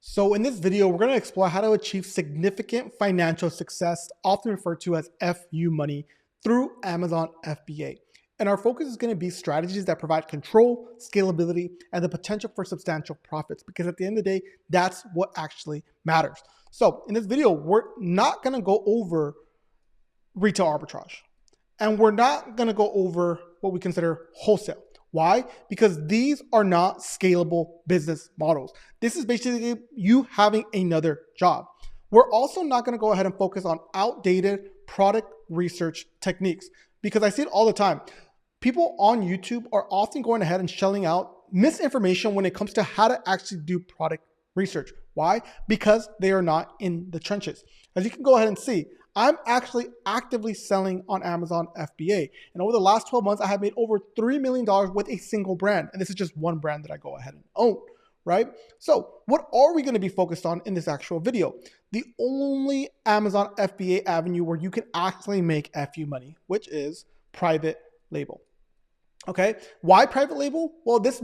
So in this video, we're going to explore how to achieve significant financial success, often referred to as FU money, through Amazon FBA. And our focus is going to be strategies that provide control, scalability, and the potential for substantial profits, because at the end of the day, that's what actually matters. So in this video, we're not going to go over retail arbitrage, and we're not going to go over what we consider wholesale. Why? Because these are not scalable business models. This is basically you having another job. We're also not going to go ahead and focus on outdated product research techniques, because I see it all the time. People on YouTube are often going ahead and shelling out misinformation when it comes to how to actually do product research. Why? Because they are not in the trenches. As you can go ahead and see, I'm actually actively selling on Amazon FBA. And over the last 12 months, I have made over $3 million with a single brand. And this is just one brand that I go ahead and own, right? So what are we going to be focused on in this actual video? The only Amazon FBA avenue where you can actually make FU money, which is private label. Okay, why private label? Well, this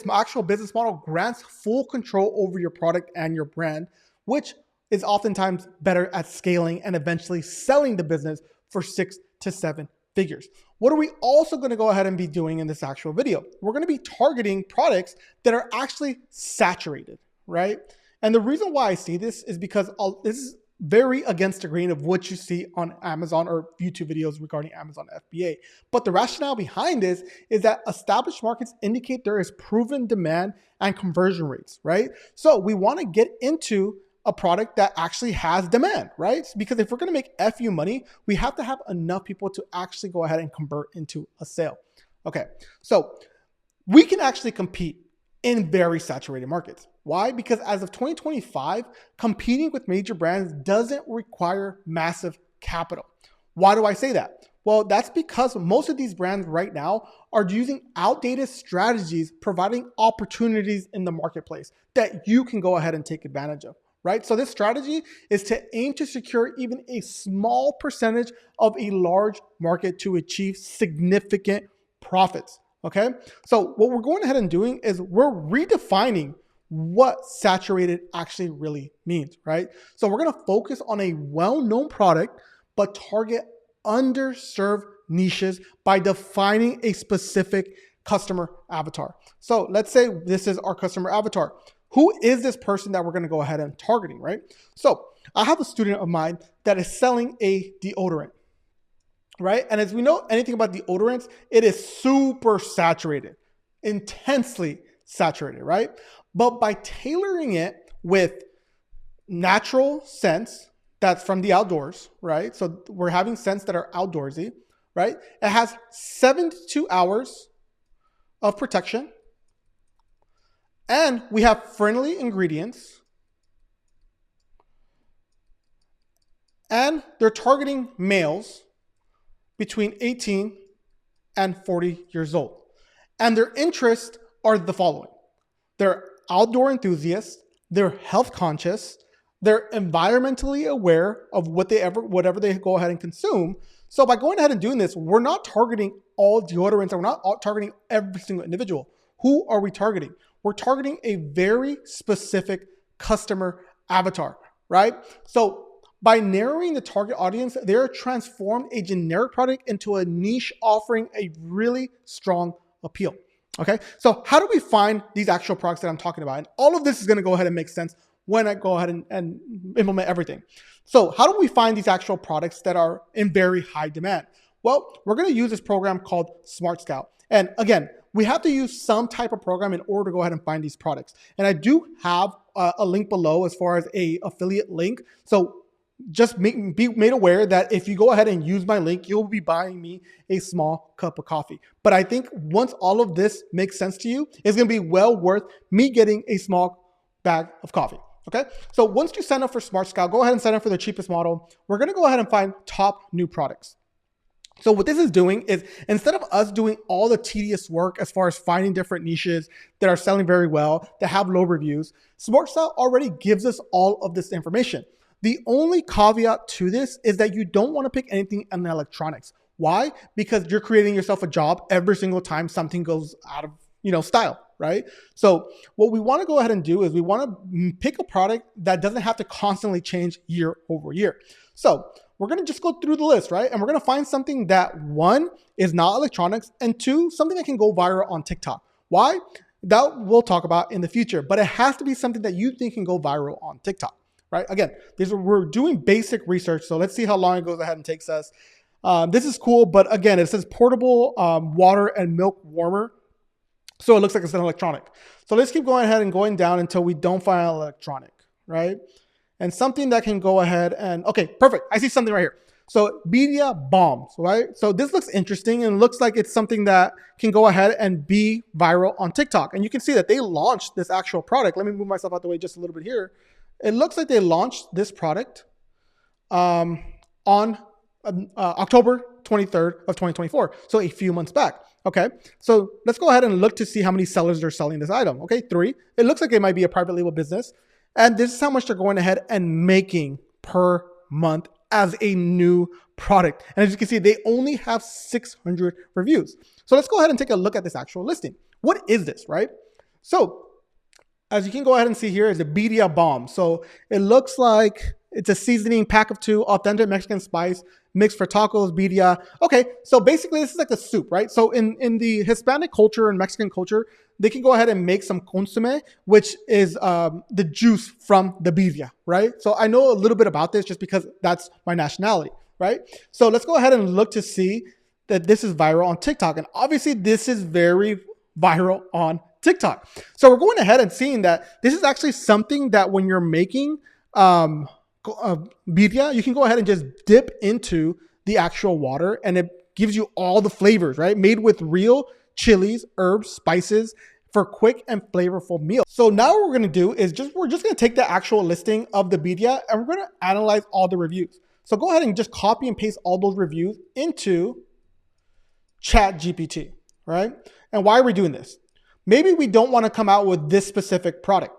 actual business model grants full control over your product and your brand, which is oftentimes better at scaling and eventually selling the business for 6 to 7 figures. What are we also going to go ahead and be doing in this actual video? We're going to be targeting products that are actually saturated, right? And the reason why I see this is because this is very against the grain of what you see on Amazon or YouTube videos regarding Amazon FBA. But the rationale behind this is that established markets indicate there is proven demand and conversion rates, right? So we want to get into a product that actually has demand, right? Because if we're going to make FU money, we have to have enough people to actually go ahead and convert into a sale. Okay, so we can actually compete in very saturated markets. Why? Because as of 2025, competing with major brands doesn't require massive capital. Why do I say that? Well, that's because most of these brands right now are using outdated strategies, providing opportunities in the marketplace that you can go ahead and take advantage of. Right? So this strategy is to aim to secure even a small percentage of a large market to achieve significant profits. Okay. So what we're going ahead and doing is we're redefining what saturated actually really means, right? So we're going to focus on a well-known product, but target underserved niches by defining a specific customer avatar. So let's say this is our customer avatar. Who is this person that we're going to go ahead and targeting, right? So I have a student of mine that is selling a deodorant, right? And as we know anything about deodorants, it is super saturated, intensely saturated, right? But by tailoring it with natural scents that's from the outdoors, right? So we're having scents that are outdoorsy, right? It has 72 hours of protection. And we have friendly ingredients. And they're targeting males between 18 and 40 years old. And their interests are the following. They're outdoor enthusiasts, they're health conscious, they're environmentally aware of whatever they go ahead and consume. So by going ahead and doing this, we're not targeting all deodorants, and we're not targeting every single individual. Who are we targeting? We're targeting a very specific customer avatar, right? So by narrowing the target audience, they're transformed a generic product into a niche offering a really strong appeal. Okay, so how do we find these actual products that I'm talking about? And all of this is going to go ahead and make sense when I go ahead and implement everything. So how do we find these actual products that are in very high demand? Well, we're going to use this program called Smart Scout. And again, we have to use some type of program in order to go ahead and find these products. And I do have a link below as far as a affiliate link. So just be made aware that if you go ahead and use my link, you'll be buying me a small cup of coffee. But I think once all of this makes sense to you, it's going to be well worth me getting a small bag of coffee. Okay. So once you sign up for Smart Scout, go ahead and sign up for the cheapest model. We're going to go ahead and find top new products. So what this is doing is, instead of us doing all the tedious work as far as finding different niches that are selling very well, that have low reviews, Smart Scout already gives us all of this information. The only caveat to this is that you don't want to pick anything in electronics. Why? Because you're creating yourself a job every single time something goes out of style, right? So what we want to go ahead and do is we want to pick a product that doesn't have to constantly change year over year. So we're going to just go through the list, right? And we're going to find something that, one, is not electronics, and two, something that can go viral on TikTok. Why? That we'll talk about in the future, but it has to be something that you think can go viral on TikTok, right? Again, we're doing basic research, so let's see how long it goes ahead and takes us. This is cool, but again, it says portable water and milk warmer, so it looks like it's an electronic. So let's keep going ahead and going down until we don't find an electronic, right? And something that can go ahead and, okay, perfect. I see something right here. So media bombs, right? So this looks interesting and looks like it's something that can go ahead and be viral on TikTok. And you can see that they launched this actual product. Let me move myself out the way just a little bit here. It looks like they launched this product on October 23rd of 2024. So a few months back. Okay, so let's go ahead and look to see how many sellers are selling this item. Okay, 3. It looks like it might be a private label business. And this is how much they're going ahead and making per month as a new product. And as you can see, they only have 600 reviews. So let's go ahead and take a look at this actual listing. What is this, right? So as you can go ahead and see here is a birria bomb. So it looks like it's a seasoning pack of 2, authentic Mexican spice, mixed for tacos, birria. Okay, so basically this is like a soup, right? So in the Hispanic culture and Mexican culture, they can go ahead and make some consomme, which is the juice from the birria, right? So I know a little bit about this just because that's my nationality, right? So let's go ahead and look to see that this is viral on TikTok. And obviously this is very viral on TikTok. So we're going ahead and seeing that this is actually something that when you're making birria, you can go ahead and just dip into the actual water and it gives you all the flavors, right? Made with real chilies, herbs, spices for quick and flavorful meals. So now what we're going to do is we're just going to take the actual listing of the birria and we're going to analyze all the reviews. So go ahead and just copy and paste all those reviews into ChatGPT, right? And why are we doing this? Maybe we don't want to come out with this specific product,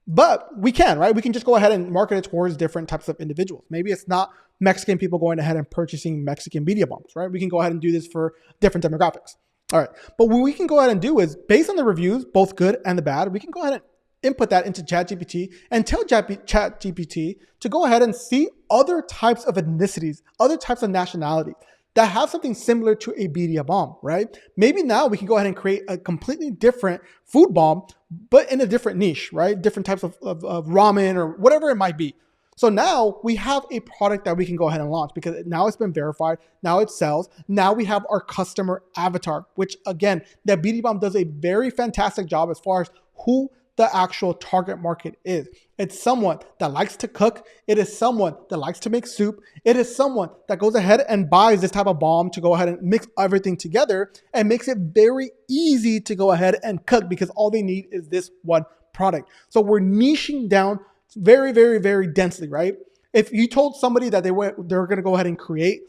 but we can, right? We can just go ahead and market it towards different types of individuals. Maybe it's not Mexican people going ahead and purchasing Mexican birria bombs, right? We can go ahead and do this for different demographics. All right, but what we can go ahead and do is based on the reviews, both good and the bad, we can go ahead and input that into ChatGPT and tell ChatGPT to go ahead and see other types of ethnicities, other types of nationalities that have something similar to a birria bomb, right? Maybe now we can go ahead and create a completely different food bomb, but in a different niche, right? Different types of ramen or whatever it might be. So now we have a product that we can go ahead and launch because now it's been verified. Now it sells. Now we have our customer avatar, which again, that birria bomb does a very fantastic job as far as who the actual target market is. It's someone that likes to cook. It is someone that likes to make soup. It is someone that goes ahead and buys this type of bomb to go ahead and mix everything together and makes it very easy to go ahead and cook because all they need is this one product. So we're niching down very, very, very densely, right? If you told somebody that they were going to go ahead and create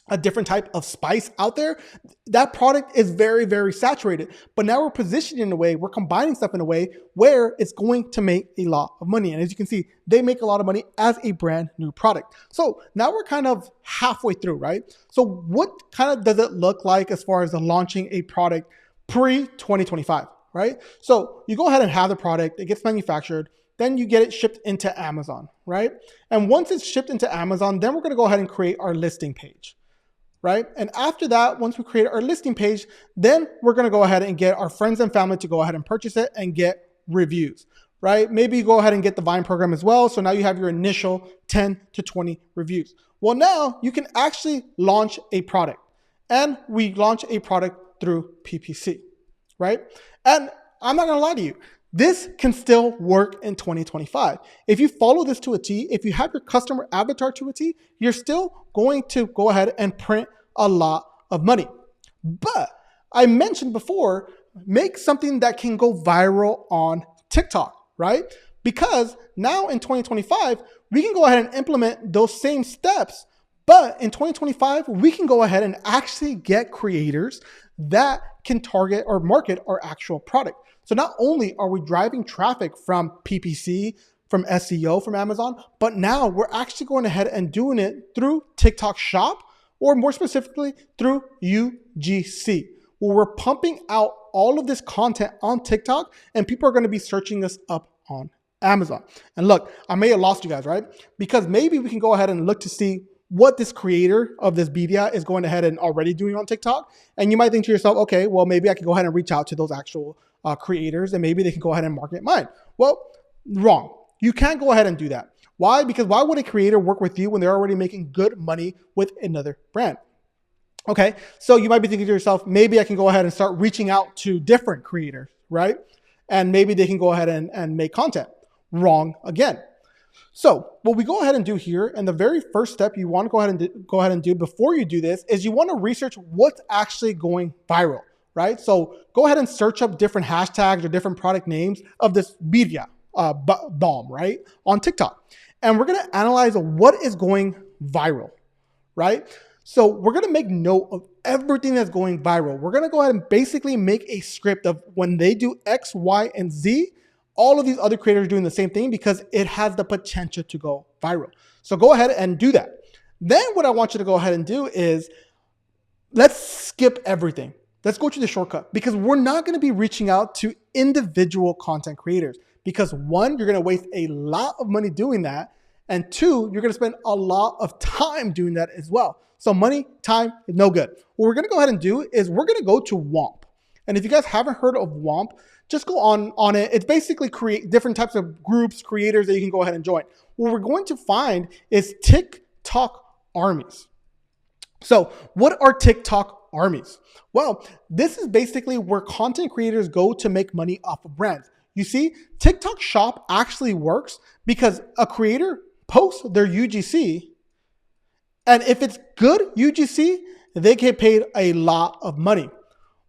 a different type of spice out there, that product is very, very saturated. But now we're positioned in a way, we're combining stuff in a way where it's going to make a lot of money. And as you can see, they make a lot of money as a brand new product. So now we're kind of halfway through, right? So what kind of does it look like as far as launching a product pre-2025, right? So you go ahead and have the product, it gets manufactured, then you get it shipped into Amazon, right? And once it's shipped into Amazon, then we're going to go ahead and create our listing page. Right? And after that, once we create our listing page, then we're going to go ahead and get our friends and family to go ahead and purchase it and get reviews, right? Maybe you go ahead and get the Vine program as well. So now you have your initial 10 to 20 reviews. Well, now you can actually launch a product, and we launch a product through PPC, right? And I'm not going to lie to you. This can still work in 2025. If you follow this to a T, if you have your customer avatar to a T, you're still going to go ahead and print a lot of money. But I mentioned before, make something that can go viral on TikTok, right? Because now in 2025, we can go ahead and implement those same steps. But in 2025, we can go ahead and actually get creators that can target or market our actual product. So not only are we driving traffic from PPC, from SEO, from Amazon, but now we're actually going ahead and doing it through TikTok Shop, or more specifically through UGC, where we're pumping out all of this content on TikTok, and people are going to be searching us up on Amazon. And look, I may have lost you guys, right? Because maybe we can go ahead and look to see what this creator of this media is going ahead and already doing on TikTok. And you might think to yourself, okay, well, maybe I can go ahead and reach out to those actual creators, and maybe they can go ahead and market mine. Well, wrong. You can't go ahead and do that. Why? Because why would a creator work with you when they're already making good money with another brand? Okay, so you might be thinking to yourself, maybe I can go ahead and start reaching out to different creators, right? And maybe they can go ahead and make content. Wrong again. So what we go ahead and do here, and the very first step you want to go ahead and do before you do this is you want to research what's actually going viral, right? So go ahead and search up different hashtags or different product names of this media bomb, right, on TikTok. And we're going to analyze what is going viral, right? So we're going to make note of everything that's going viral. We're going to go ahead and basically make a script of when they do X, Y, and Z, all of these other creators are doing the same thing because it has the potential to go viral. So go ahead and do that. Then what I want you to go ahead and do is let's skip everything. Let's go to the shortcut because we're not going to be reaching out to individual content creators because one, you're going to waste a lot of money doing that. And two, you're going to spend a lot of time doing that as well. So money, time is no good. What we're going to go ahead and do is we're going to go to WOMP. And if you guys haven't heard of WOMP, just go on it. It's basically create different types of groups, creators that you can go ahead and join. What we're going to find is TikTok armies. So what are TikTok armies? Well, this is basically where content creators go to make money off of brands. You see, TikTok Shop actually works because a creator posts their UGC, and if it's good UGC, they get paid a lot of money.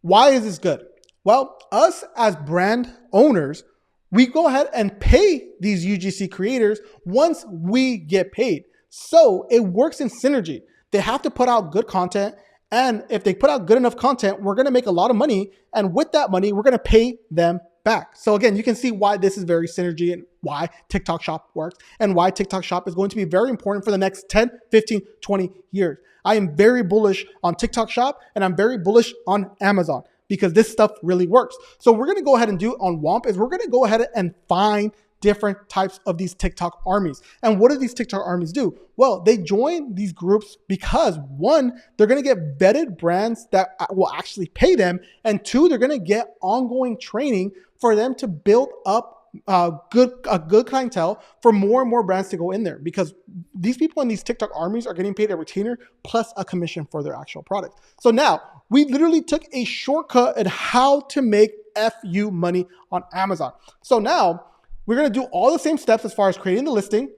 Why is this good? Well, us as brand owners, we go ahead and pay these UGC creators once we get paid. So it works in synergy. They have to put out good content. And if they put out good enough content, we're going to make a lot of money. And with that money, we're going to pay them back. So again, you can see why this is very synergy and why TikTok Shop works and why TikTok Shop is going to be very important for the next 10, 15, 20 years. I am very bullish on TikTok Shop and I'm very bullish on Amazon because this stuff really works. So we're going to go ahead and do on WOMP is we're going to go ahead and find different types of these TikTok armies. And what do these TikTok armies do? Well, they join these groups because one, they're going to get vetted brands that will actually pay them. And two, they're going to get ongoing training for them to build up a good clientele for more and more brands to go in there because these people in these TikTok armies are getting paid a retainer plus a commission for their actual product. So now we literally took a shortcut at how to make FU money on Amazon. So now we're going to do all the same steps as far as creating the listing.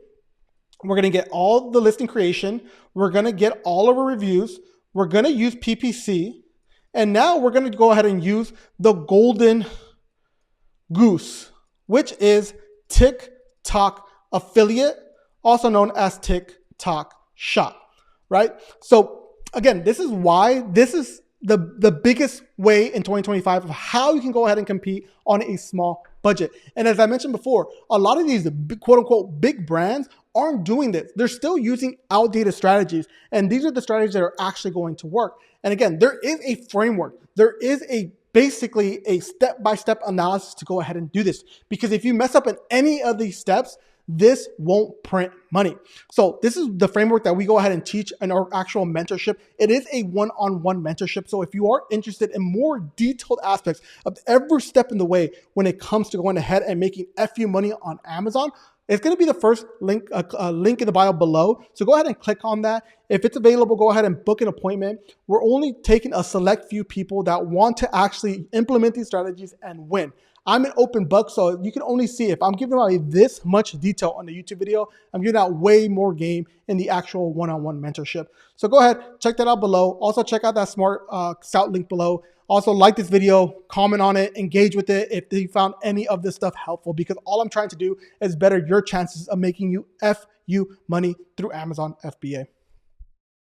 We're going to get all the listing creation. We're going to get all of our reviews. We're going to use PPC. And now we're going to go ahead and use the golden goose, which is TikTok affiliate, also known as TikTok Shop, right? So again, this is why this is the biggest way in 2025 of how you can go ahead and compete on a small budget. And as I mentioned before, a lot of these quote unquote big brands aren't doing this. They're still using outdated strategies. And these are the strategies that are actually going to work. And again, there is a framework. There is basically a step-by-step analysis to go ahead and do this. Because if you mess up in any of these steps, this won't print money. So this is the framework that we go ahead and teach in our actual mentorship. It is a one-on-one mentorship. So if you are interested in more detailed aspects of every step in the way when it comes to going ahead and making FU money on Amazon, it's going to be the first link in the bio below. So go ahead and click on that. If it's available, go ahead and book an appointment. We're only taking a select few people that want to actually implement these strategies and win. I'm an open book, so you can only see if I'm giving out this much detail on the YouTube video, I'm giving out way more game in the actual one-on-one mentorship. So go ahead, check that out below. Also check out that Smart Scout link below. Also like this video, comment on it, engage with it if you found any of this stuff helpful, because all I'm trying to do is better your chances of making you FU money through Amazon FBA.